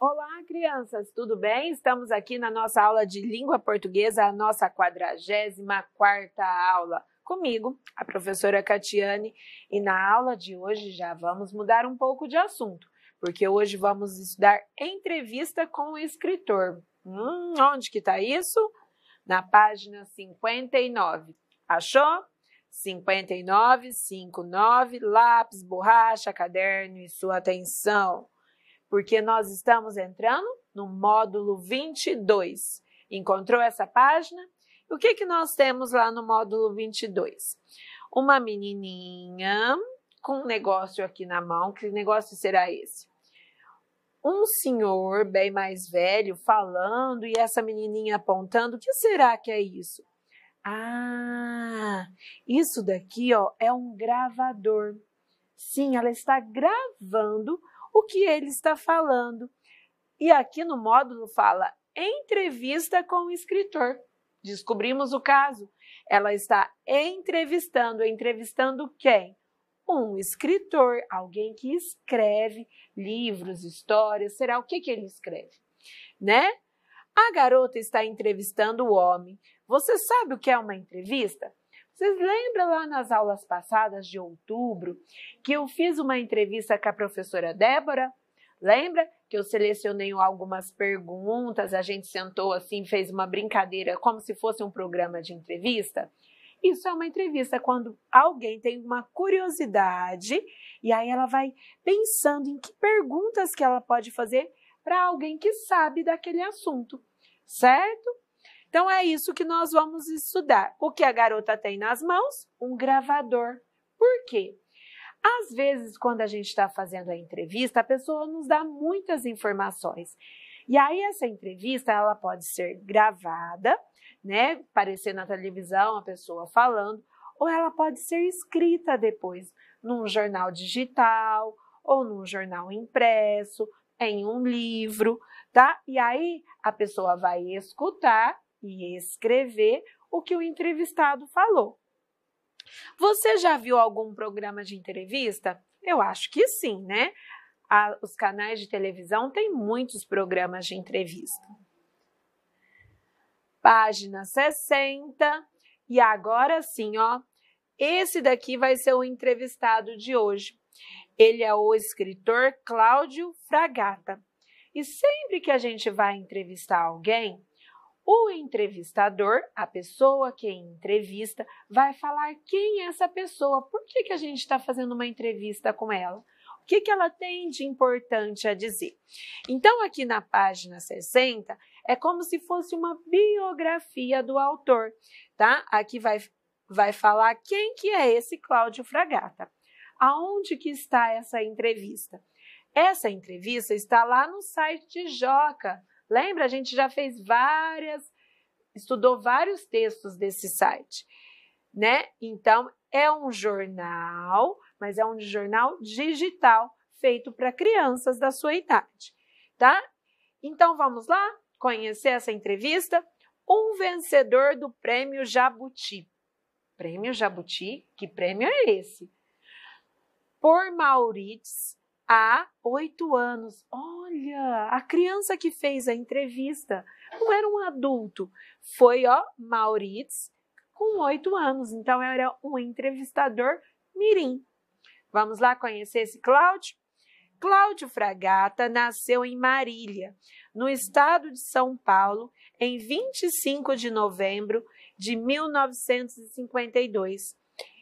Olá, crianças, tudo bem? Estamos aqui na nossa aula de língua portuguesa, a nossa 44ª aula. Comigo, a professora Catiane, e na aula de hoje já vamos mudar um pouco de assunto, porque hoje vamos estudar entrevista com o escritor. Onde que está isso? Na página 59. Achou? 59, 59, lápis, borracha, caderno e sua atenção. Porque nós estamos entrando no módulo 22. Encontrou essa página? O que nós temos lá no módulo 22? Uma menininha com um negócio aqui na mão. Que negócio será esse? Um senhor bem mais velho falando e essa menininha apontando. O que será que é isso? Ah, isso daqui é um gravador. Sim, ela está gravando o que ele está falando. E aqui no módulo fala entrevista com o escritor. Descobrimos o caso. Ela está entrevistando quem? Um escritor, alguém que escreve livros, histórias. Será o que ele escreve, né? A garota está entrevistando o homem. Você sabe o que é uma entrevista? Vocês lembram lá nas aulas passadas de outubro que eu fiz uma entrevista com a professora Débora? Lembra que eu selecionei algumas perguntas, a gente sentou assim, fez uma brincadeira como se fosse um programa de entrevista? Isso é uma entrevista quando alguém tem uma curiosidade e aí ela vai pensando em que perguntas que ela pode fazer para alguém que sabe daquele assunto, certo? Então, é isso que nós vamos estudar. O que a garota tem nas mãos? Um gravador. Por quê? Às vezes, quando a gente está fazendo a entrevista, a pessoa nos dá muitas informações. E aí, essa entrevista, ela pode ser gravada, né? Aparecer na televisão, a pessoa falando, ou ela pode ser escrita depois, num jornal digital, ou num jornal impresso, em um livro, tá? E aí, a pessoa vai escutar e escrever o que o entrevistado falou. Você já viu algum programa de entrevista? Eu acho que sim, né? Os canais de televisão têm muitos programas de entrevista. Página 60. E agora sim, esse daqui vai ser o entrevistado de hoje. Ele é o escritor Cláudio Fragata. E sempre que a gente vai entrevistar alguém, o entrevistador, a pessoa que entrevista, vai falar quem é essa pessoa, por que a gente está fazendo uma entrevista com ela, o que ela tem de importante a dizer. Então, aqui na página 60, é como se fosse uma biografia do autor, tá? Aqui vai falar quem que é esse Cláudio Fragata. Aonde que está essa entrevista? Essa entrevista está lá no site de Joca. Lembra? A gente já fez estudou vários textos desse site, né? Então, é um jornal, mas é um jornal digital, feito para crianças da sua idade, tá? Então, vamos lá conhecer essa entrevista? Um vencedor do Prêmio Jabuti. Prêmio Jabuti? Que prêmio é esse? Por Maurits, há 8 anos. Olha, a criança que fez a entrevista não era um adulto, foi Maurits com 8 anos, então era um entrevistador mirim. Vamos lá conhecer esse Cláudio? Cláudio Fragata nasceu em Marília, no estado de São Paulo, em 25 de novembro de 1952.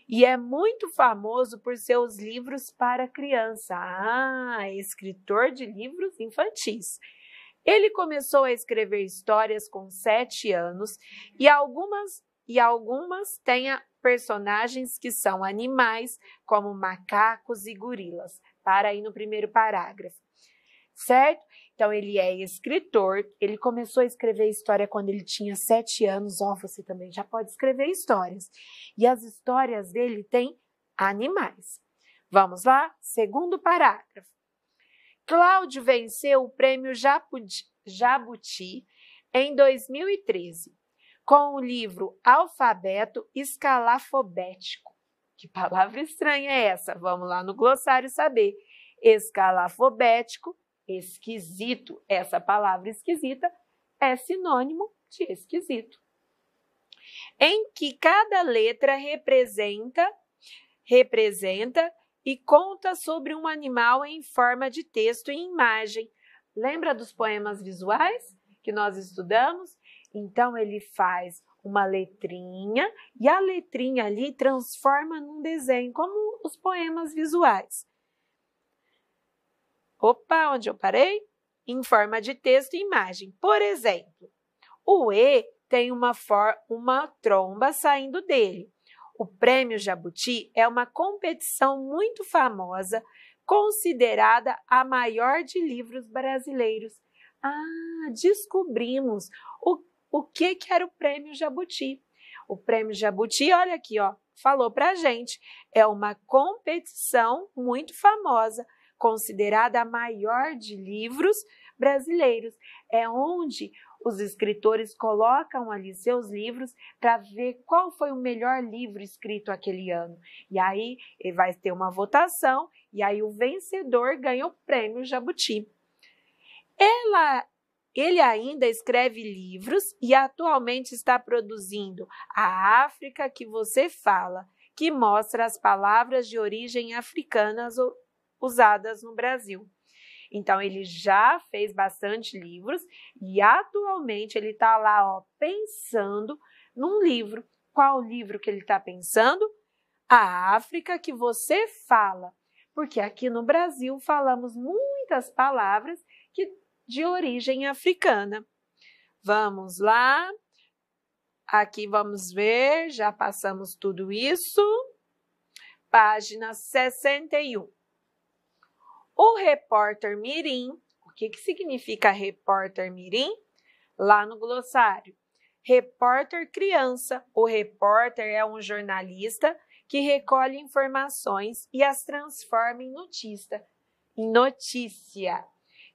E é muito famoso por seus livros para criança. Escritor de livros infantis. Ele começou a escrever histórias com 7 anos e algumas têm personagens que são animais, como macacos e gorilas. Para aí no primeiro parágrafo, certo? Então, ele é escritor, ele começou a escrever história quando ele tinha 7 anos. Você também já pode escrever histórias. E as histórias dele têm animais. Vamos lá? Segundo parágrafo. Cláudio venceu o Prêmio Jabuti em 2013, com o livro Alfabeto Escalafobético. Que palavra estranha é essa? Vamos lá no glossário saber. Escalafobético esquisito. Essa palavra esquisita é sinônimo de esquisito. Em que cada letra representa e conta sobre um animal em forma de texto e imagem. Lembra dos poemas visuais que nós estudamos? Então, ele faz uma letrinha e a letrinha ali transforma num desenho, como os poemas visuais. Opa, onde eu parei? Em forma de texto e imagem. Por exemplo, o E tem uma tromba saindo dele. O Prêmio Jabuti é uma competição muito famosa, considerada a maior de livros brasileiros. Descobrimos o que era o Prêmio Jabuti. O Prêmio Jabuti, olha aqui, ó, falou pra gente, é uma competição muito famosa, considerada a maior de livros brasileiros. É onde os escritores colocam ali seus livros para ver qual foi o melhor livro escrito aquele ano. E aí vai ter uma votação e aí o vencedor ganha o Prêmio Jabuti. Ele ainda escreve livros e atualmente está produzindo A África que Você Fala, que mostra as palavras de origem africanas usadas no Brasil. Então, ele já fez bastante livros e atualmente ele está lá, ó, pensando num livro. Qual livro que ele está pensando? A África que Você Fala. Porque aqui no Brasil falamos muitas palavras de origem africana. Vamos lá. Aqui vamos ver, já passamos tudo isso. Página 61. O repórter mirim, o que significa repórter mirim? Lá no glossário. Repórter criança. O repórter é um jornalista que recolhe informações e as transforma em notícia.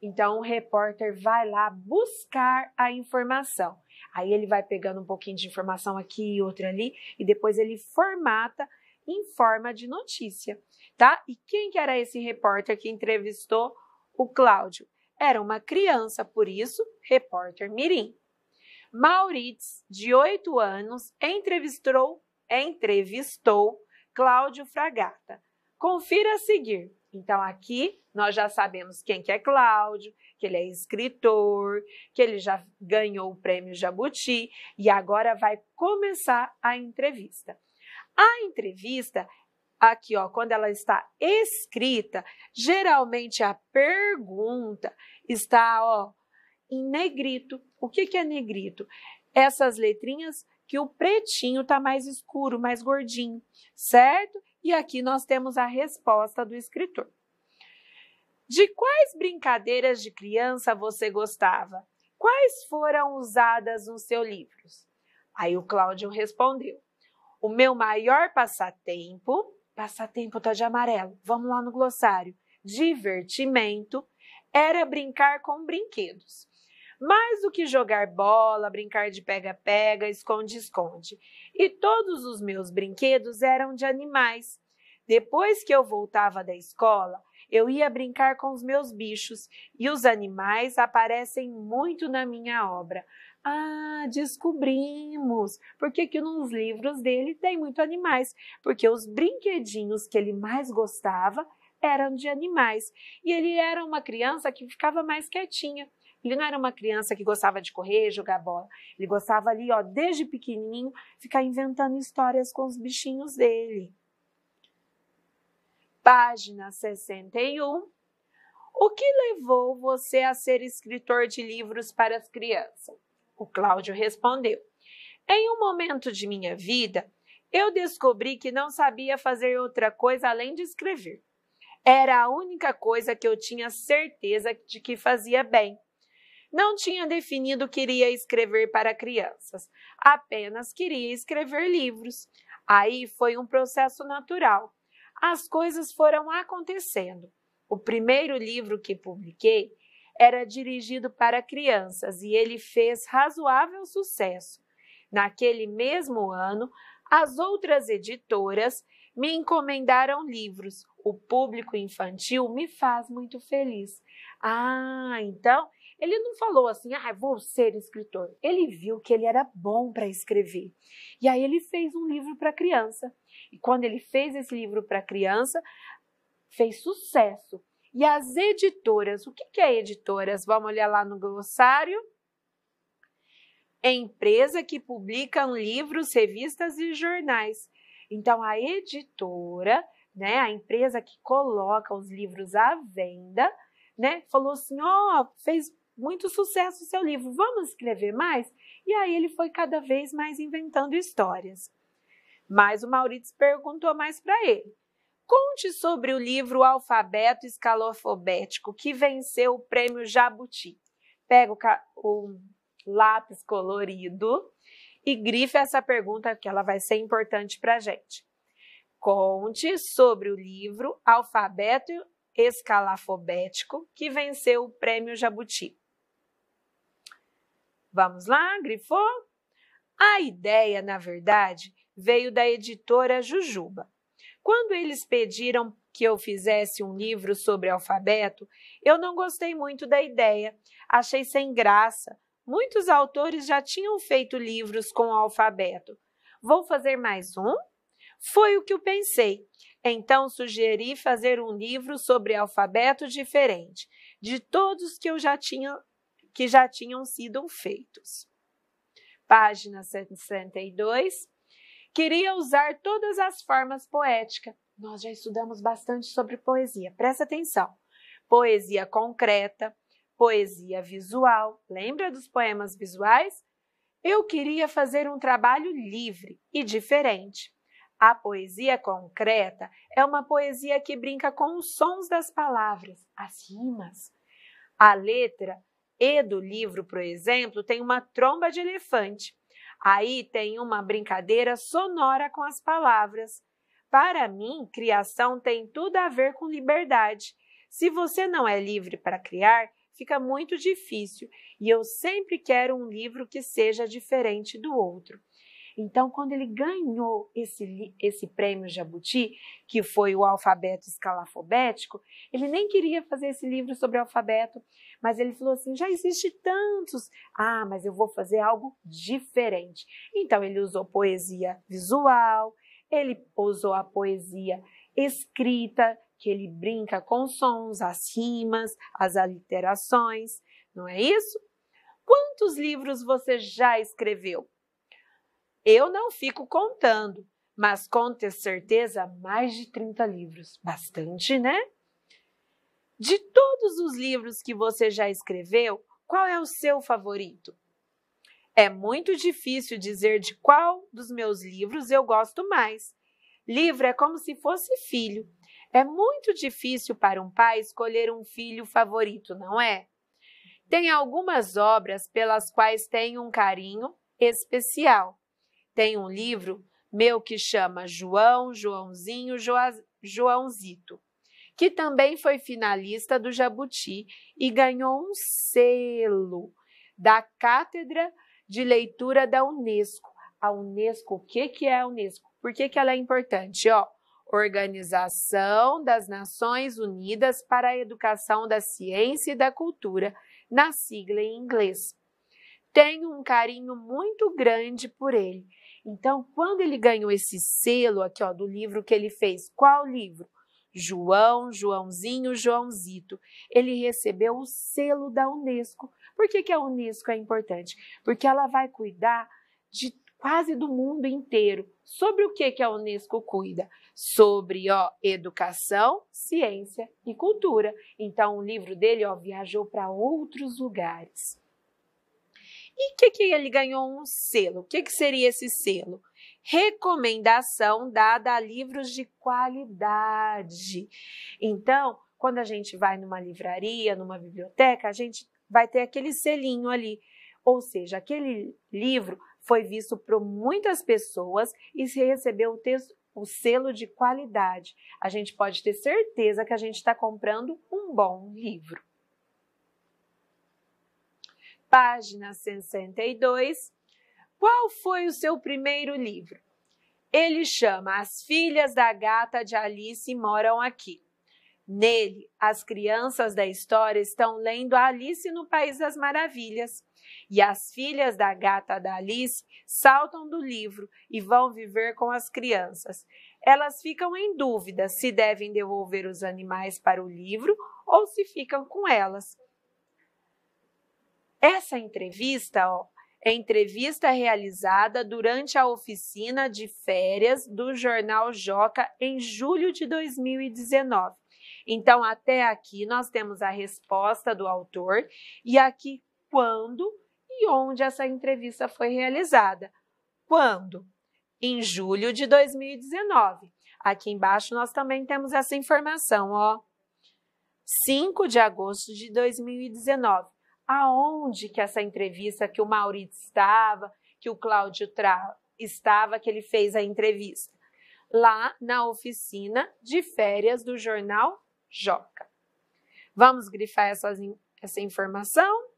Então, o repórter vai lá buscar a informação. Aí ele vai pegando um pouquinho de informação aqui e outra ali, e depois ele formata em forma de notícia, tá? E quem que era esse repórter que entrevistou o Cláudio? Era uma criança, por isso, repórter mirim. Maurício, de 8 anos, entrevistou Cláudio Fragata. Confira a seguir. Então, aqui nós já sabemos quem que é Cláudio, que ele é escritor, que ele já ganhou o Prêmio Jabuti e agora vai começar a entrevista. A entrevista, aqui, ó, quando ela está escrita, geralmente a pergunta está, ó, em negrito. O que é negrito? Essas letrinhas que o pretinho está mais escuro, mais gordinho, certo? E aqui nós temos a resposta do escritor. De quais brincadeiras de criança você gostava? Quais foram usadas nos seus livros? Aí o Cláudio respondeu. O meu maior passatempo tá de amarelo, vamos lá no glossário, divertimento, era brincar com brinquedos. Mais do que jogar bola, brincar de pega-pega, esconde-esconde. E todos os meus brinquedos eram de animais. Depois que eu voltava da escola, eu ia brincar com os meus bichos e os animais aparecem muito na minha obra. Descobrimos! Por que nos livros dele tem muito animais? Porque os brinquedinhos que ele mais gostava eram de animais. E ele era uma criança que ficava mais quietinha. Ele não era uma criança que gostava de correr, jogar bola. Ele gostava ali, ó, desde pequenininho, ficar inventando histórias com os bichinhos dele. Página 61. O que levou você a ser escritor de livros para as crianças? O Cláudio respondeu. Em um momento de minha vida, eu descobri que não sabia fazer outra coisa além de escrever. Era a única coisa que eu tinha certeza de que fazia bem. Não tinha definido que iria escrever para crianças, apenas queria escrever livros. Aí foi um processo natural. As coisas foram acontecendo. O primeiro livro que publiquei era dirigido para crianças e ele fez razoável sucesso. Naquele mesmo ano, as outras editoras me encomendaram livros. O público infantil me faz muito feliz. Então ele não falou assim, vou ser escritor. Ele viu que ele era bom para escrever. E aí ele fez um livro para criança. E quando ele fez esse livro para criança, fez sucesso. E as editoras, o que é editoras? Vamos olhar lá no glossário. É empresa que publica livros, revistas e jornais. Então, a editora, né, a empresa que coloca os livros à venda, né, falou assim, fez muito sucesso o seu livro, vamos escrever mais? E aí ele foi cada vez mais inventando histórias. Mas o Maurício perguntou mais para ele. Conte sobre o livro Alfabeto Escalafobético, que venceu o prêmio Jabuti. Pega o lápis colorido e grife essa pergunta que ela vai ser importante para a gente. Conte sobre o livro Alfabeto Escalafobético, que venceu o prêmio Jabuti. Vamos lá, grifou? A ideia, na verdade, veio da editora Jujuba. Quando eles pediram que eu fizesse um livro sobre alfabeto, eu não gostei muito da ideia, achei sem graça. Muitos autores já tinham feito livros com o alfabeto. Vou fazer mais um? Foi o que eu pensei. Então, sugeri fazer um livro sobre alfabeto diferente, de todos que já tinham sido feitos. Página 62. Queria usar todas as formas poéticas. Nós já estudamos bastante sobre poesia. Presta atenção. Poesia concreta, poesia visual. Lembra dos poemas visuais? Eu queria fazer um trabalho livre e diferente. A poesia concreta é uma poesia que brinca com os sons das palavras, as rimas. A letra E do livro, por exemplo, tem uma tromba de elefante. Aí tem uma brincadeira sonora com as palavras. Para mim, criação tem tudo a ver com liberdade. Se você não é livre para criar, fica muito difícil. E eu sempre quero um livro que seja diferente do outro. Então, quando ele ganhou esse prêmio Jabuti, que foi o alfabeto escalafobético, ele nem queria fazer esse livro sobre alfabeto, mas ele falou assim, já existe tantos, mas eu vou fazer algo diferente. Então, ele usou poesia visual, ele usou a poesia escrita, que ele brinca com sons, as rimas, as aliterações, não é isso? Quantos livros você já escreveu? Eu não fico contando, mas com ter certeza mais de 30 livros. Bastante, né? De todos os livros que você já escreveu, qual é o seu favorito? É muito difícil dizer de qual dos meus livros eu gosto mais. Livro é como se fosse filho. É muito difícil para um pai escolher um filho favorito, não é? Tem algumas obras pelas quais tenho um carinho especial. Tem um livro meu que chama João, Joãozinho, Joãozito, que também foi finalista do Jabuti e ganhou um selo da Cátedra de Leitura da Unesco. A Unesco, o que é a Unesco? Por que ela é importante? Organização das Nações Unidas para a Educação da Ciência e da Cultura, na sigla em inglês. Tenho um carinho muito grande por ele. Então, quando ele ganhou esse selo aqui, do livro que ele fez, qual livro? João, Joãozinho, Joãozito. Ele recebeu o selo da Unesco. Por que a Unesco é importante? Porque ela vai cuidar de quase do mundo inteiro. Sobre o que a Unesco cuida? Sobre educação, ciência e cultura. Então, o livro dele viajou para outros lugares. E que ele ganhou um selo? O que seria esse selo? Recomendação dada a livros de qualidade. Então, quando a gente vai numa livraria, numa biblioteca, a gente vai ter aquele selinho ali. Ou seja, aquele livro foi visto por muitas pessoas e recebeu o selo de qualidade. A gente pode ter certeza que a gente está comprando um bom livro. Página 62. Qual foi o seu primeiro livro? Ele chama As Filhas da Gata de Alice Moram Aqui. Nele, as crianças da história estão lendo Alice no País das Maravilhas. E as filhas da gata da Alice saltam do livro e vão viver com as crianças. Elas ficam em dúvida se devem devolver os animais para o livro ou se ficam com elas. Essa entrevista, é entrevista realizada durante a oficina de férias do Jornal Joca em julho de 2019. Então, até aqui nós temos a resposta do autor e aqui quando e onde essa entrevista foi realizada. Quando? Em julho de 2019. Aqui embaixo nós também temos essa informação, 5 de agosto de 2019. Aonde que essa entrevista que o Maurício estava, que o Cláudio estava, que ele fez a entrevista? Lá na oficina de férias do Jornal Joca. Vamos grifar essa informação?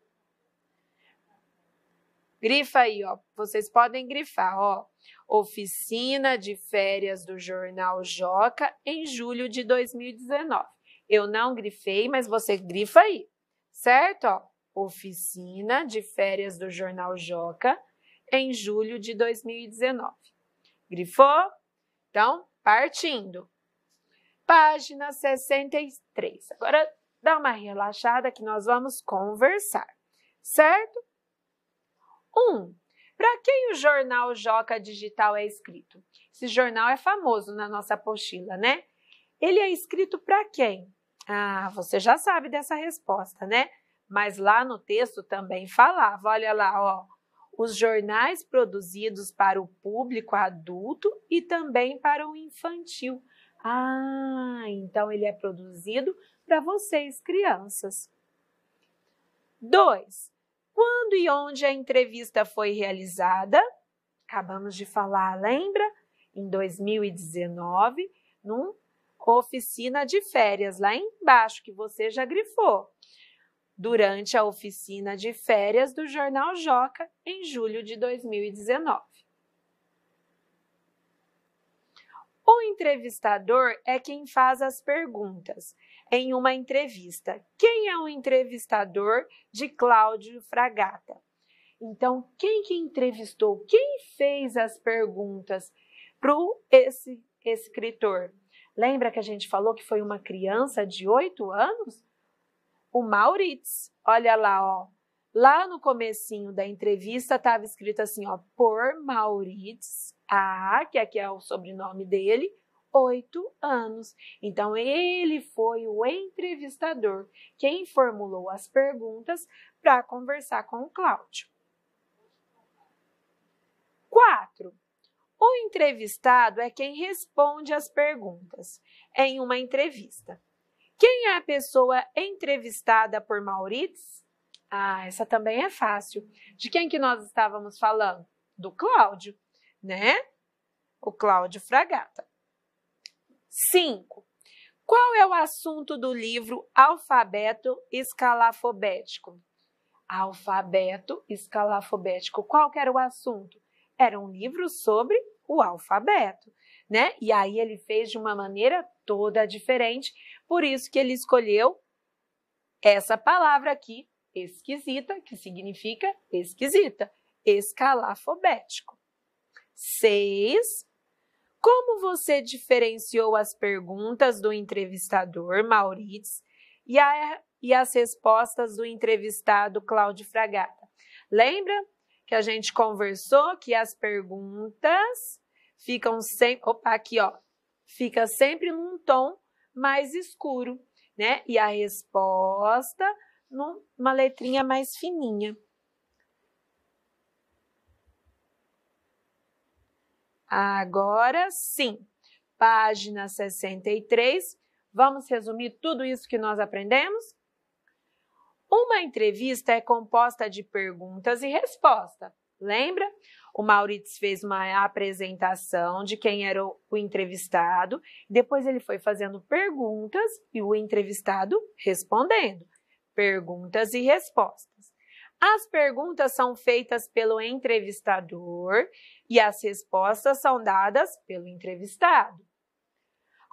Grifa aí, vocês podem grifar, oficina de férias do Jornal Joca em julho de 2019. Eu não grifei, mas você grifa aí, certo? Oficina de férias do Jornal Joca em julho de 2019. Grifou? Então, partindo. Página 63. Agora, dá uma relaxada que nós vamos conversar, certo? 1. Para quem o Jornal Joca Digital é escrito? Esse jornal é famoso na nossa apostila, né? Ele é escrito para quem? Você já sabe dessa resposta, né? Mas lá no texto também falava, olha lá, os jornais produzidos para o público adulto e também para o infantil. Então ele é produzido para vocês, crianças. 2. Quando e onde a entrevista foi realizada? Acabamos de falar, lembra? Em 2019, numa oficina de férias, lá embaixo, que você já grifou. Durante a oficina de férias do Jornal Joca, em julho de 2019. O entrevistador é quem faz as perguntas em uma entrevista. Quem é o entrevistador de Cláudio Fragata? Então, quem que entrevistou? Quem fez as perguntas para esse escritor? Lembra que a gente falou que foi uma criança de 8 anos? O Maurício. Olha lá, lá no comecinho da entrevista estava escrito assim, por Maurício, que aqui é o sobrenome dele, 8 anos. Então, ele foi o entrevistador, quem formulou as perguntas para conversar com o Cláudio. 4. O entrevistado é quem responde as perguntas em uma entrevista. Quem é a pessoa entrevistada por Maurício? Essa também é fácil. De quem que nós estávamos falando? Do Cláudio, né? O Cláudio Fragata. 5. Qual é o assunto do livro Alfabeto Escalafobético? Alfabeto Escalafobético. Qual que era o assunto? Era um livro sobre o alfabeto, né? E aí ele fez de uma maneira toda diferente, por isso que ele escolheu essa palavra aqui, esquisita, que significa esquisita, escalafobético. 6. Como você diferenciou as perguntas do entrevistador, Maurício, e as respostas do entrevistado, Cláudio Fragata? Lembra que a gente conversou que as perguntas ficam sempre, fica sempre num tom mais escuro, né? E a resposta numa letrinha mais fininha. Agora sim, página 63, vamos resumir tudo isso que nós aprendemos? Uma entrevista é composta de perguntas e respostas. Lembra? O Maurício fez uma apresentação de quem era o entrevistado, depois ele foi fazendo perguntas e o entrevistado respondendo. Perguntas e respostas. As perguntas são feitas pelo entrevistador e as respostas são dadas pelo entrevistado.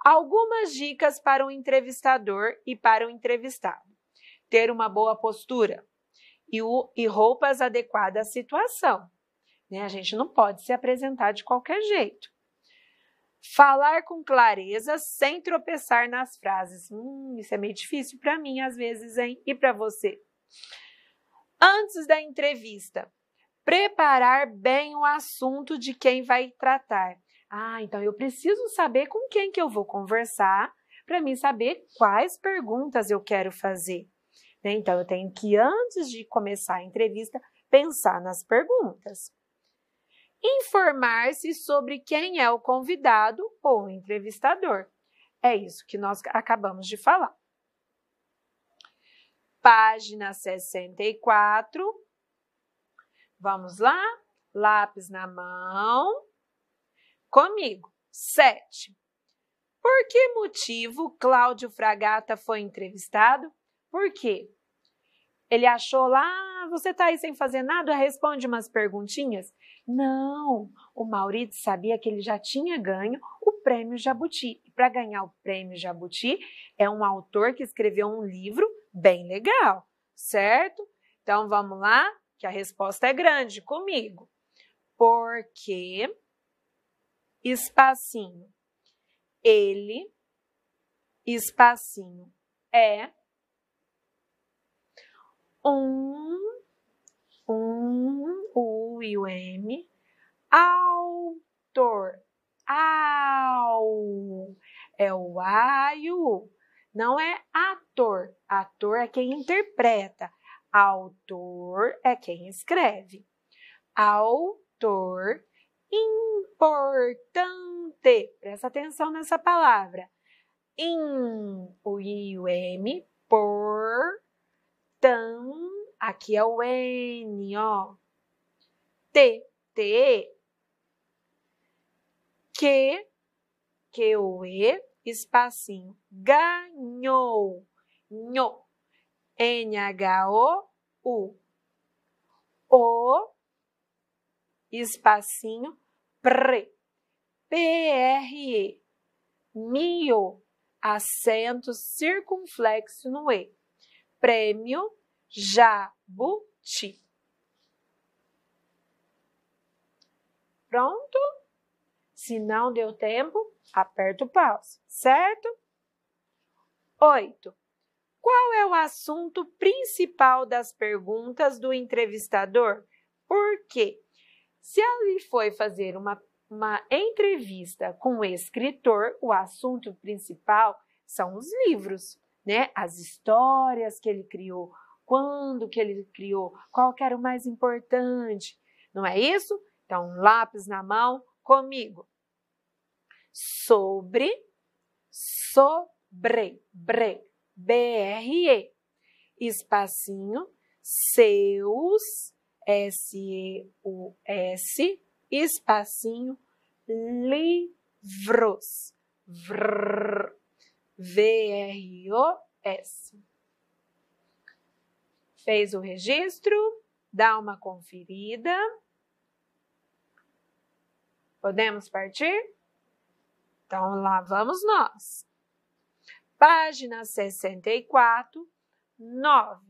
Algumas dicas para o entrevistador e para o entrevistado. Ter uma boa postura e roupas adequadas à situação. Né? A gente não pode se apresentar de qualquer jeito. Falar com clareza sem tropeçar nas frases. Isso é meio difícil para mim às vezes, hein? E para você? Antes da entrevista, preparar bem o assunto de quem vai tratar. Então eu preciso saber com quem que eu vou conversar para mim saber quais perguntas eu quero fazer. Né? Então eu tenho que, antes de começar a entrevista, pensar nas perguntas. Informar-se sobre quem é o convidado ou o entrevistador. É isso que nós acabamos de falar. Página 64. Vamos lá? Lápis na mão. Comigo. 7. Por que motivo Cláudio Fragata foi entrevistado? Por quê? Ele achou lá, você está aí sem fazer nada, responde umas perguntinhas? Não, o Maurício sabia que ele já tinha ganho o Prêmio Jabuti. E para ganhar o Prêmio Jabuti, é um autor que escreveu um livro bem legal, certo? Então, vamos lá, que a resposta é grande comigo. Porque, espacinho, ele, espacinho, é U e o M, autor, é o A e o U, não é ator, ator é quem interpreta, autor é quem escreve, autor importante, presta atenção nessa palavra, o I e o M, por, aqui é o N, ó. T, que o E, espacinho, ganhou, nho, N-H-O-U, o, espacinho, P-R-E, mio, acento circunflexo no E, Prêmio Jabuti. Pronto? Se não deu tempo, aperta o pause, certo? 8. Qual é o assunto principal das perguntas do entrevistador? Por quê? Se ele foi fazer uma entrevista com o escritor, o assunto principal são os livros, né? As histórias que ele criou, quando que ele criou, qual que era o mais importante, não é isso? Então, lápis na mão, comigo. Sobre, B-R-E, espacinho, seus, S-E-U-S, espacinho, livros, V-R-O-S. Fez o registro? Dá uma conferida. Podemos partir? Então, lá vamos nós. Página 64, 9.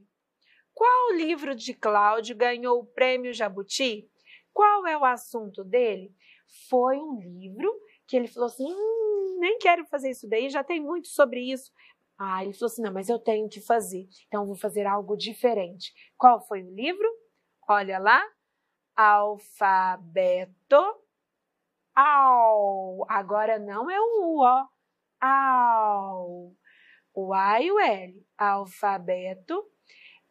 Qual livro de Cláudio ganhou o Prêmio Jabuti? Qual é o assunto dele? Foi um livro que ele falou assim, nem quero fazer isso daí, já tem muito sobre isso. Ele falou assim, não, mas eu tenho que fazer, então vou fazer algo diferente. Qual foi o livro? Olha lá, Alfabeto. Agora não é o U, ó. O A e o L. Alfabeto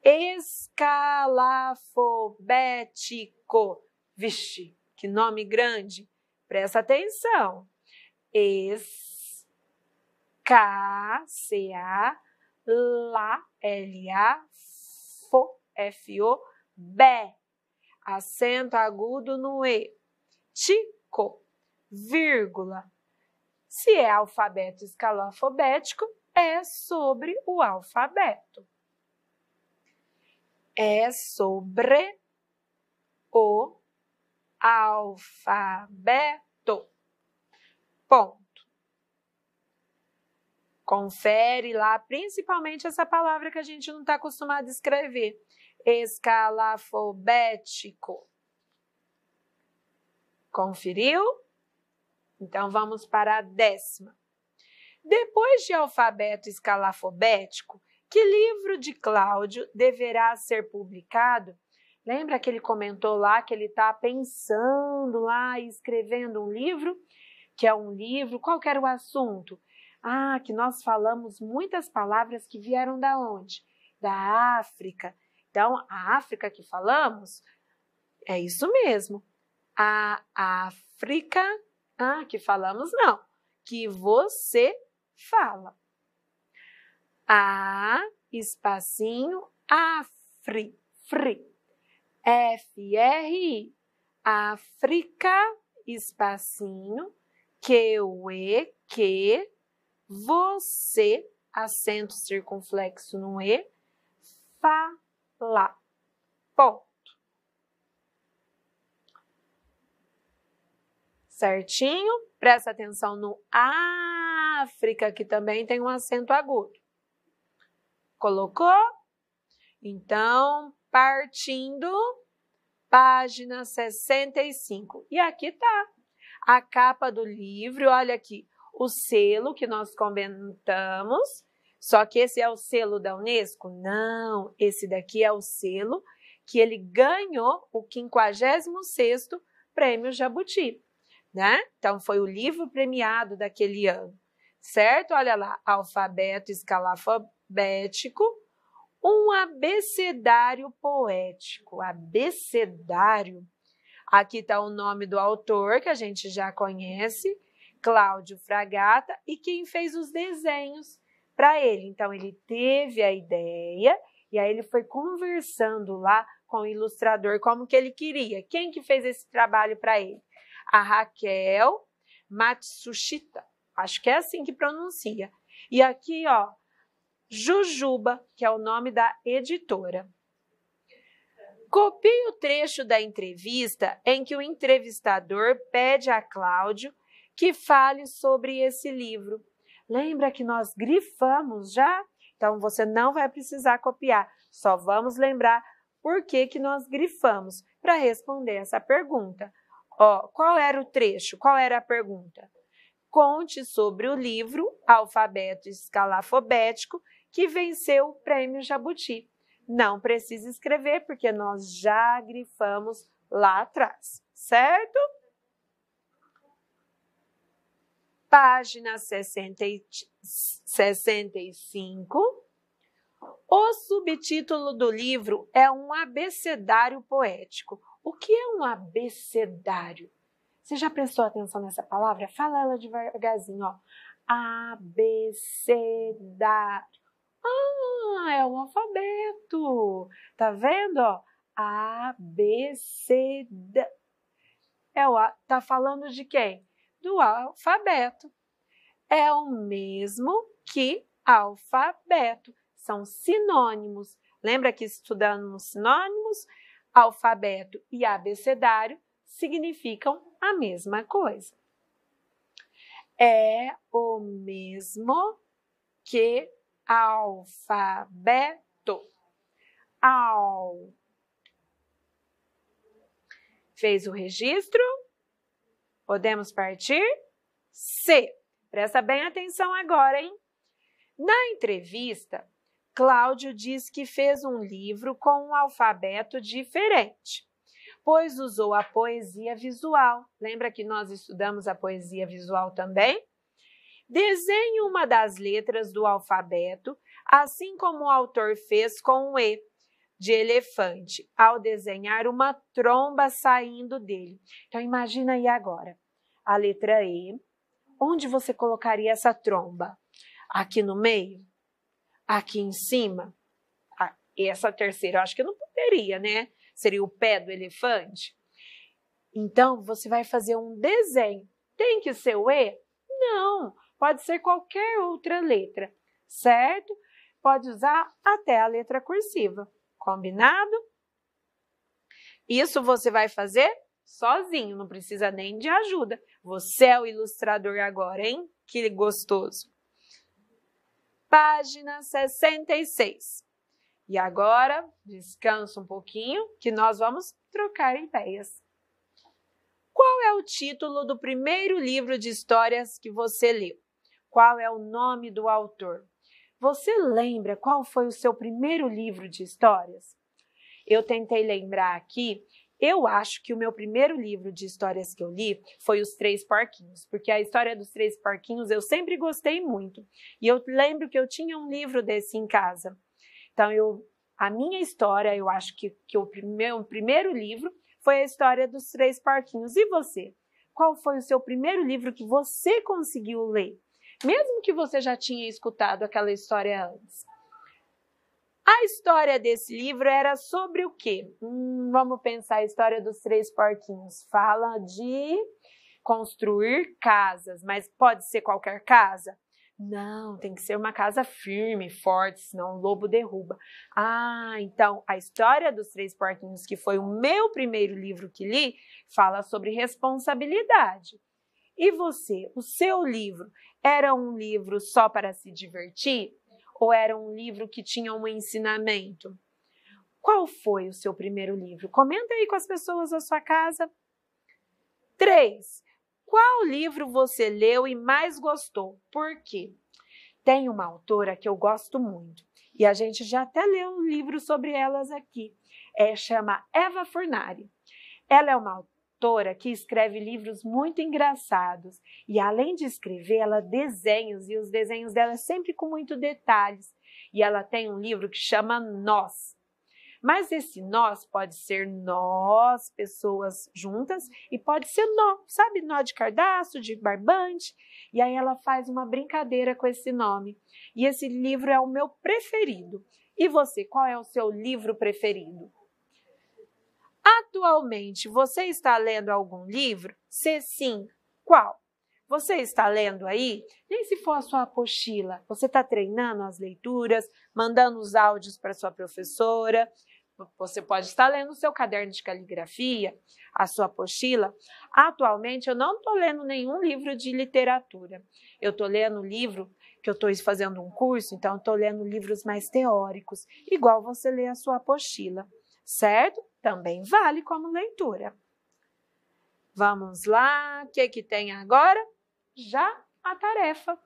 escalafobético. Vixe, que nome grande. Presta atenção. F-O, acento agudo no E, tico, vírgula. Se é alfabeto escalafobético, é sobre o alfabeto. É sobre o alfabeto. Ponto. Confere lá, principalmente essa palavra que a gente não está acostumado a escrever. Escalafobético. Conferiu? Então, vamos para a 10ª. Depois de alfabeto escalafobético, que livro de Cláudio deverá ser publicado? Lembra que ele comentou lá que ele está pensando lá e escrevendo um livro? Que é um livro, qual que era o assunto? Ah, que nós falamos muitas palavras que vieram da onde? Da África. Então, a África que falamos, é isso mesmo. A África, que falamos não, que você fala. A, espacinho, Afri, fri. F-R-I, África, espacinho, que, você, acento circunflexo no E, fala. Ponto. Certinho? Presta atenção no África, que também tem um acento agudo. Colocou? Então, partindo, página 65. E aqui tá a capa do livro, olha aqui, o selo que nós comentamos, só que esse é o selo da Unesco? Não, esse daqui é o selo que ele ganhou o 56º Prêmio Jabuti, né? Então, foi o livro premiado daquele ano, certo? Olha lá, alfabeto escalafobético, um abecedário poético. Abecedário. Aqui está o nome do autor, que a gente já conhece, Cláudio Fragata, e quem fez os desenhos para ele. Então, ele teve a ideia e aí ele foi conversando lá com o ilustrador como que ele queria. Quem que fez esse trabalho para ele? A Raquel Matsushita. Acho que é assim que pronuncia. E aqui, ó, Jujuba, que é o nome da editora. Copie o trecho da entrevista em que o entrevistador pede a Cláudio que fale sobre esse livro. Lembra que nós grifamos já? Então, você não vai precisar copiar, só vamos lembrar por que nós grifamos para responder essa pergunta. Ó, qual era o trecho? Qual era a pergunta? Conte sobre o livro Alfabeto Escalafobético que venceu o Prêmio Jabuti. Não precisa escrever, porque nós já grifamos lá atrás, certo? Página 65. O subtítulo do livro é um abecedário poético. O que é um abecedário? Você já prestou atenção nessa palavra? Fala ela devagarzinho, ó. Abecedário. Ah, é um alfabeto. Tá vendo, ó? Abecedário. Tá falando de quem? Do alfabeto. É o mesmo que alfabeto. São sinônimos. Lembra que estudamos sinônimos? Alfabeto e abecedário significam a mesma coisa. É o mesmo que alfabeto. Fez o registro? Podemos partir? C. Presta bem atenção agora, hein? Na entrevista, Cláudio diz que fez um livro com um alfabeto diferente, pois usou a poesia visual. Lembra que nós estudamos a poesia visual também? Desenhe uma das letras do alfabeto, assim como o autor fez com o E, de elefante, ao desenhar uma tromba saindo dele. Então, imagina aí agora, a letra E, onde você colocaria essa tromba? Aqui no meio? Aqui em cima? Essa terceira, eu acho que não poderia, né? Seria o pé do elefante. Então, você vai fazer um desenho. Tem que ser o E? Não, pode ser qualquer outra letra, certo? Pode usar até a letra cursiva. Combinado? Isso você vai fazer sozinho, não precisa nem de ajuda. Você é o ilustrador agora, hein? Que gostoso! página 66. E agora, descansa um pouquinho, que nós vamos trocar ideias. Qual é o título do primeiro livro de histórias que você leu? Qual é o nome do autor? Você lembra qual foi o seu primeiro livro de histórias? Eu tentei lembrar aqui. Eu acho que o meu primeiro livro de histórias que eu li foi Os Três Porquinhos, porque a história dos Três Porquinhos eu sempre gostei muito. E eu lembro que eu tinha um livro desse em casa. Então, a minha história, eu acho que o meu primeiro livro foi a história dos Três Porquinhos. E você? Qual foi o seu primeiro livro que você conseguiu ler? Mesmo que você já tinha escutado aquela história antes. A história desse livro era sobre o quê? Vamos pensar a história dos Três Porquinhos. Fala de construir casas, mas pode ser qualquer casa? Não, tem que ser uma casa firme, forte, senão o lobo derruba. Então a história dos Três Porquinhos, que foi o meu primeiro livro que li, fala sobre responsabilidade. E você, o seu livro, era um livro só para se divertir? Ou era um livro que tinha um ensinamento? Qual foi o seu primeiro livro? Comenta aí com as pessoas da sua casa. 3. Qual livro você leu e mais gostou? Por quê? Tem uma autora que eu gosto muito. E a gente já até leu um livro sobre elas aqui. Chama Eva Furnari. Ela é uma autora que escreve livros muito engraçados. E além de escrever, ela desenha, e os desenhos dela é sempre com muitos detalhes. E ela tem um livro que chama Nós. Mas esse nós pode ser nós, pessoas juntas, e pode ser nó, sabe? Nó de cardaço, de barbante. E aí ela faz uma brincadeira com esse nome. E esse livro é o meu preferido. E você, qual é o seu livro preferido? Atualmente, você está lendo algum livro? Se sim, qual? Você está lendo aí? Nem se for a sua apostila. Você está treinando as leituras, mandando os áudios para sua professora. Você pode estar lendo o seu caderno de caligrafia, a sua apostila. Atualmente, eu não estou lendo nenhum livro de literatura. Eu estou lendo livro que eu estou fazendo um curso, então eu estou lendo livros mais teóricos, igual você lê a sua apostila, certo? Também vale como leitura. Vamos lá, o que tem agora? Já a tarefa.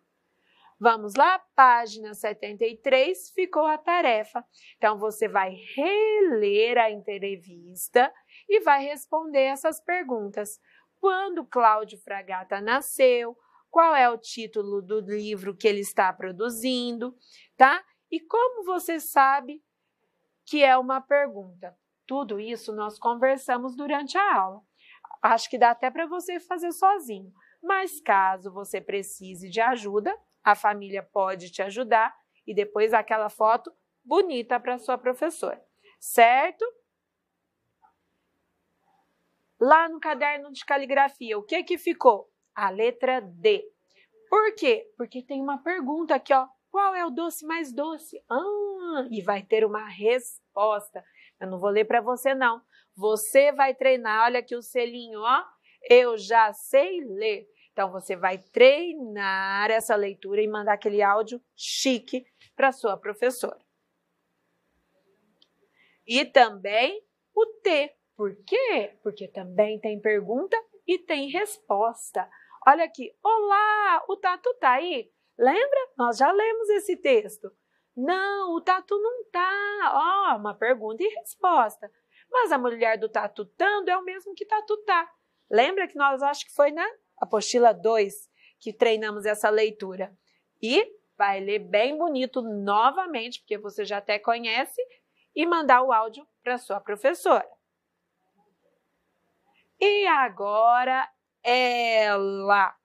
Vamos lá, página 73, ficou a tarefa. Então, você vai reler a entrevista e vai responder essas perguntas. Quando Cláudio Fragata nasceu? Qual é o título do livro que ele está produzindo? Tá? E como você sabe que é uma pergunta? Tudo isso nós conversamos durante a aula. Acho que dá até para você fazer sozinho. Mas caso você precise de ajuda, a família pode te ajudar e depois aquela foto bonita para sua professora, certo? Lá no caderno de caligrafia, o que ficou? A letra D. Por quê? Porque tem uma pergunta aqui, ó. Qual é o doce mais doce? E vai ter uma resposta. Eu não vou ler para você, não. Você vai treinar. Olha aqui o selinho, ó. Eu já sei ler. Então, você vai treinar essa leitura e mandar aquele áudio chique para sua professora. E também o T. Por quê? Porque também tem pergunta e tem resposta. Olha aqui. Olá, o Tatu tá aí? Lembra? Nós já lemos esse texto. Não, o Tatu não tá. Uma pergunta e resposta. Mas a mulher do tatutando é o mesmo que tatutá. Lembra que nós acho que foi na apostila 2 que treinamos essa leitura. E vai ler bem bonito novamente, porque você já até conhece, e mandar o áudio para sua professora. E agora ela.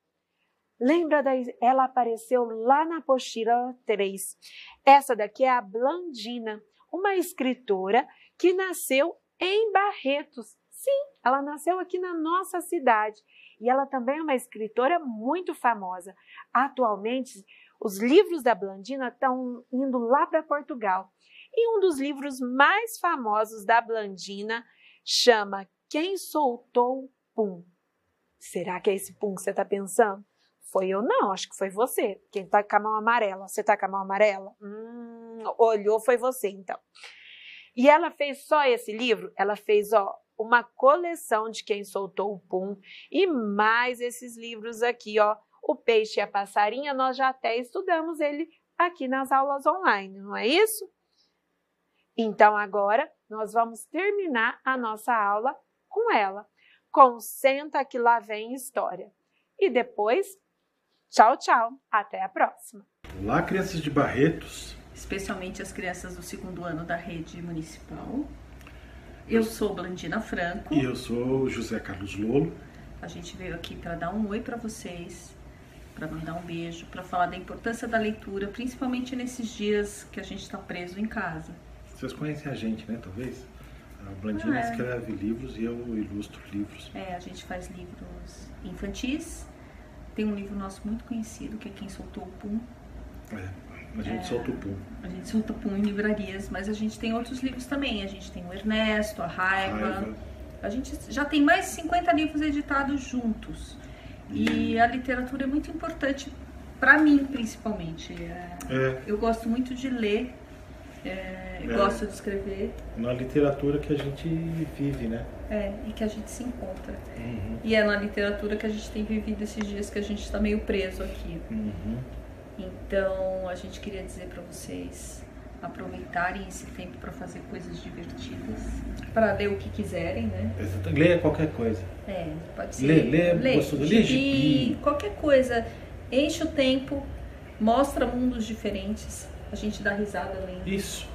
Lembra ela apareceu lá na apostila 3. Essa daqui é a Blandina, uma escritora que nasceu em Barretos. Sim, ela nasceu aqui na nossa cidade. E ela também é uma escritora muito famosa. Atualmente, os livros da Blandina estão indo lá para Portugal. E um dos livros mais famosos da Blandina chama Quem Soltou Pum? Será que é esse pum que você está pensando? foi eu não, acho que foi você. Quem tá com a mão amarela? Você tá com a mão amarela? Olhou, foi você, então. E ela fez só esse livro? Ela fez, uma coleção de Quem Soltou o Pum e mais esses livros aqui, O Peixe e a Passarinha, nós já até estudamos ele aqui nas aulas online, não é isso? Então, agora, nós vamos terminar a nossa aula com ela, com Senta que lá vem história. E depois, tchau, tchau, até a próxima. Olá, crianças de Barretos. Especialmente as crianças do 2º ano da rede municipal. Eu sou Blandina Franco. E eu sou José Carlos Lolo. A gente veio aqui para dar um oi para vocês, para mandar um beijo, para falar da importância da leitura, principalmente nesses dias que a gente está preso em casa. Vocês conhecem a gente, né, talvez? A Blandina escreve livros e eu ilustro livros. A gente faz livros infantis. Tem um livro nosso muito conhecido, que é Quem Soltou o Pum. A gente solta o pum. A gente solta o pum em livrarias, mas a gente tem outros livros também. A gente tem o Ernesto, a Raiva. A gente já tem mais de 50 livros editados juntos. E a literatura é muito importante para mim, principalmente. Eu gosto muito de ler, gosto de escrever. Na literatura que a gente vive, né? E que a gente se encontra. E é na literatura que a gente tem vivido esses dias que a gente está meio preso aqui. Então, a gente queria dizer para vocês aproveitarem esse tempo para fazer coisas divertidas, para ler o que quiserem, né? Leia qualquer coisa. Pode ser. Lê gibi, qualquer coisa. Enche o tempo, mostra mundos diferentes, a gente dá risada lendo. Isso.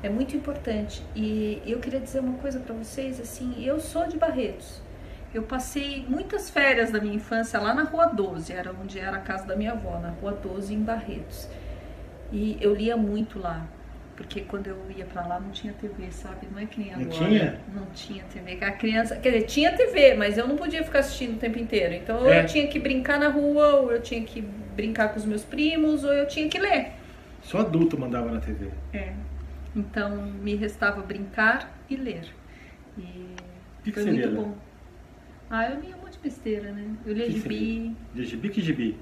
É muito importante. E eu queria dizer uma coisa para vocês, assim, eu sou de Barretos. Eu passei muitas férias da minha infância lá na Rua 12, era onde era a casa da minha avó, na Rua 12, em Barretos. E eu lia muito lá, porque quando eu ia pra lá não tinha TV, sabe? Não é que nem agora. Não tinha? Não tinha TV. A criança, quer dizer, tinha TV, mas eu não podia ficar assistindo o tempo inteiro. Então ou eu tinha que brincar na rua, ou eu tinha que brincar com os meus primos, ou eu tinha que ler. Só adulto mandava na TV. Então me restava brincar e ler. E foi muito bom. Eu lia um monte de besteira, né? Eu lia gibi. Lia gibi? Que gibi?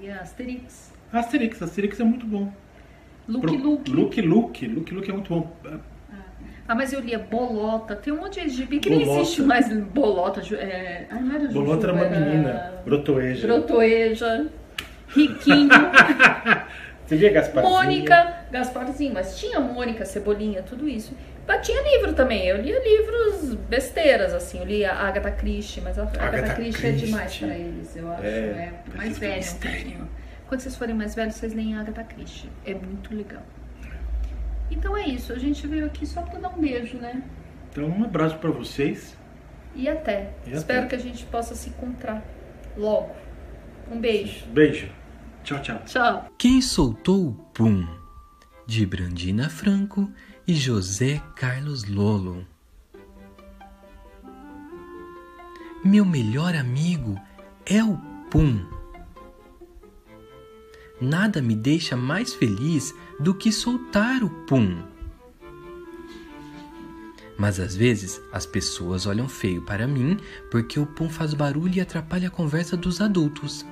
Lia Asterix. Asterix é muito bom. Lucky Luke é muito bom. Mas eu lia Bolota. Tem um monte de gibi que nem existe mais. Bolota. Não era Juju, Bolota era uma menina. Brotoeja. Riquinho. Você lia Gasparzinho? Mônica. Gasparzinho. Mas tinha Mônica, Cebolinha, tudo isso. Mas tinha livro também. Eu lia livros besteiras, assim. Eu lia Agatha Christie, mas a Agatha Christie é demais pra eles, eu acho. Mais velha um pouquinho. Quando vocês forem mais velhos, vocês leem Agatha Christie. É muito legal. Então é isso. A gente veio aqui só pra dar um beijo, né? Então um abraço pra vocês. E até. Espero que a gente possa se encontrar logo. Um beijo. Beijo. Tchau, tchau. Tchau. Quem Soltou o Pum? De Blandina Franco e José Carlos Lolo. Meu melhor amigo é o Pum. Nada me deixa mais feliz do que soltar o pum. Mas às vezes as pessoas olham feio para mim porque o pum faz barulho e atrapalha a conversa dos adultos.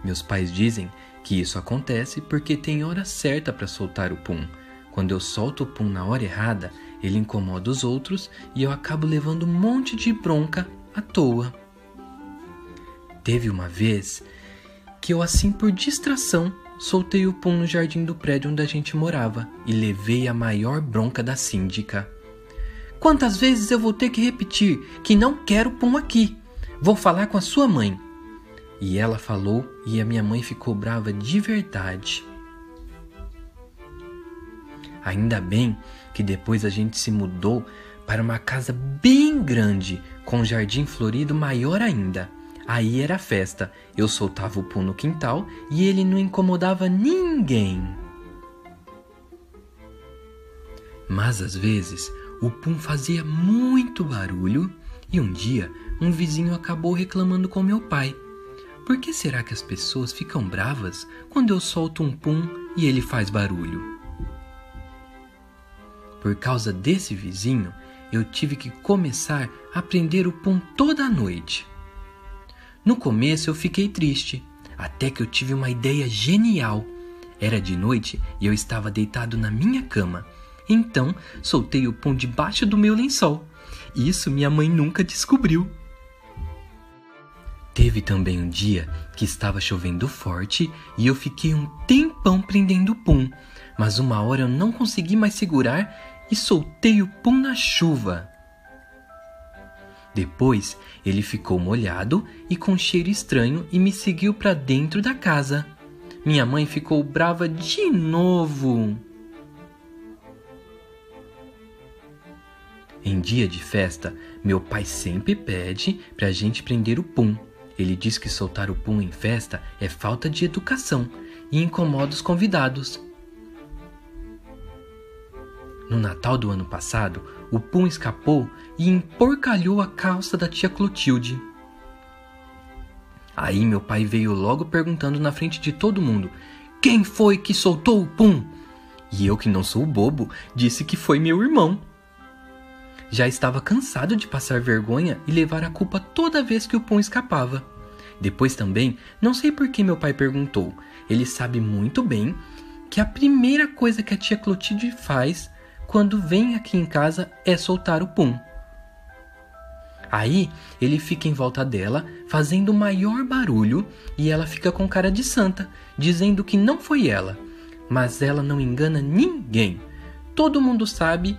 Meus pais dizem que isso acontece porque tem hora certa para soltar o pum. Quando eu solto o pum na hora errada, ele incomoda os outros e eu acabo levando um monte de bronca à toa. Teve uma vez que eu, assim por distração, soltei o pum no jardim do prédio onde a gente morava e levei a maior bronca da síndica. Quantas vezes eu vou ter que repetir que não quero pum aqui? Vou falar com a sua mãe. E ela falou e a minha mãe ficou brava de verdade. Ainda bem que depois a gente se mudou para uma casa bem grande, com um jardim florido maior ainda. Aí era festa, eu soltava o pum no quintal e ele não incomodava ninguém. Mas às vezes o pum fazia muito barulho e um dia um vizinho acabou reclamando com meu pai. Por que será que as pessoas ficam bravas quando eu solto um pum e ele faz barulho? Por causa desse vizinho, eu tive que começar a prender o pum toda noite. No começo eu fiquei triste, até que eu tive uma ideia genial. Era de noite e eu estava deitado na minha cama. Então, soltei o pum debaixo do meu lençol. Isso minha mãe nunca descobriu. Teve também um dia que estava chovendo forte e eu fiquei um tempão prendendo o pum, mas uma hora eu não consegui mais segurar e soltei o pum na chuva. Depois, ele ficou molhado e com cheiro estranho e me seguiu para dentro da casa. Minha mãe ficou brava de novo. Em dia de festa, meu pai sempre pede pra gente prender o pum. Ele diz que soltar o pum em festa é falta de educação e incomoda os convidados. No Natal do ano passado, o pum escapou e emporcalhou a calça da tia Clotilde. Aí meu pai veio logo perguntando na frente de todo mundo: quem foi que soltou o pum? E eu, que não sou bobo, disse que foi meu irmão. Já estava cansado de passar vergonha e levar a culpa toda vez que o pum escapava. Depois também, não sei por que meu pai perguntou. Ele sabe muito bem que a primeira coisa que a tia Clotilde faz quando vem aqui em casa é soltar o pum. Aí ele fica em volta dela, fazendo o maior barulho, e ela fica com cara de santa, dizendo que não foi ela. Mas ela não engana ninguém. Todo mundo sabe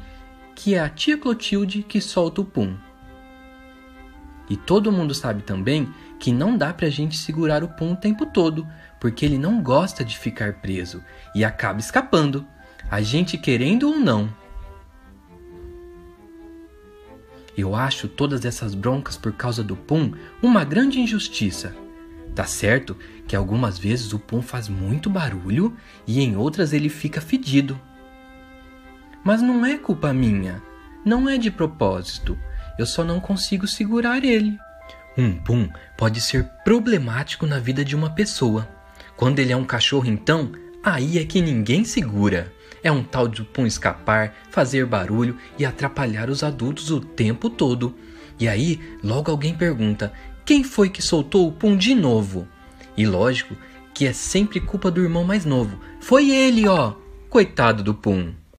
que é a tia Clotilde que solta o pum. E todo mundo sabe também que não dá pra gente segurar o pum o tempo todo, porque ele não gosta de ficar preso e acaba escapando, a gente querendo ou não. Eu acho todas essas broncas por causa do pum uma grande injustiça. Tá certo que algumas vezes o pum faz muito barulho e em outras ele fica fedido. Mas não é culpa minha, não é de propósito, eu só não consigo segurar ele. Um pum pode ser problemático na vida de uma pessoa. Quando ele é um cachorro, então, aí é que ninguém segura. É um tal de pum escapar, fazer barulho e atrapalhar os adultos o tempo todo. E aí, logo alguém pergunta: quem foi que soltou o pum de novo? E lógico que é sempre culpa do irmão mais novo. Foi ele, ó! Coitado do pum!